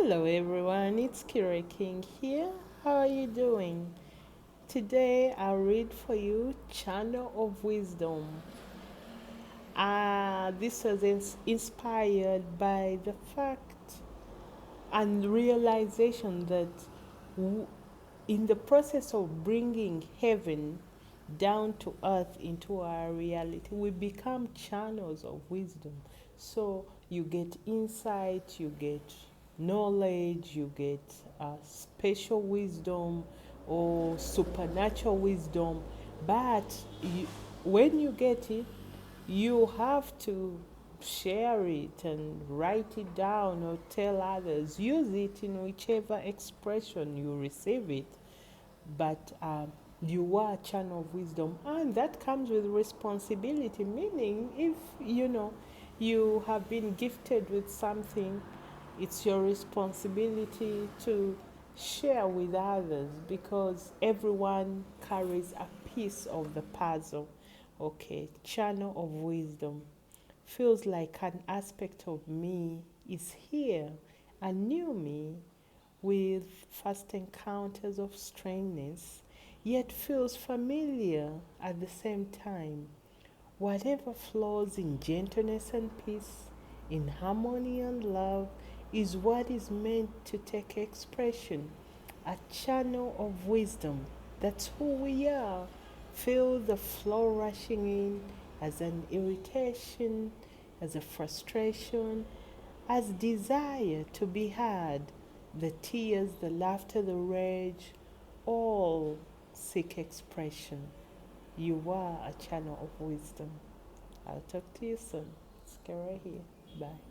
Hello everyone, it's Kira King here. How are you doing? Today I'll read for you Channel of Wisdom. This was inspired by the fact and realization that w- in the process of bringing heaven down to earth into our reality, we become channels of wisdom. So you get insight, you get knowledge, you get special wisdom or supernatural wisdom. But when you get it, you have to share it and write it down or tell others. Use it in whichever expression you receive it. But you are a channel of wisdom, and that comes with responsibility. Meaning, if you have been gifted with something, it's your responsibility to share with others because everyone carries a piece of the puzzle. Okay, channel of wisdom feels like an aspect of me is here, a new me with first encounters of strangeness, yet feels familiar at the same time. Whatever flows in gentleness and peace, in harmony and love, is what is meant to take expression. A channel of wisdom. That's who we are. Feel the flow rushing in as an irritation, as a frustration, as desire to be heard. The tears, the laughter, the rage, all seek expression. You are a channel of wisdom. I'll talk to you soon. It's Kara here. Bye.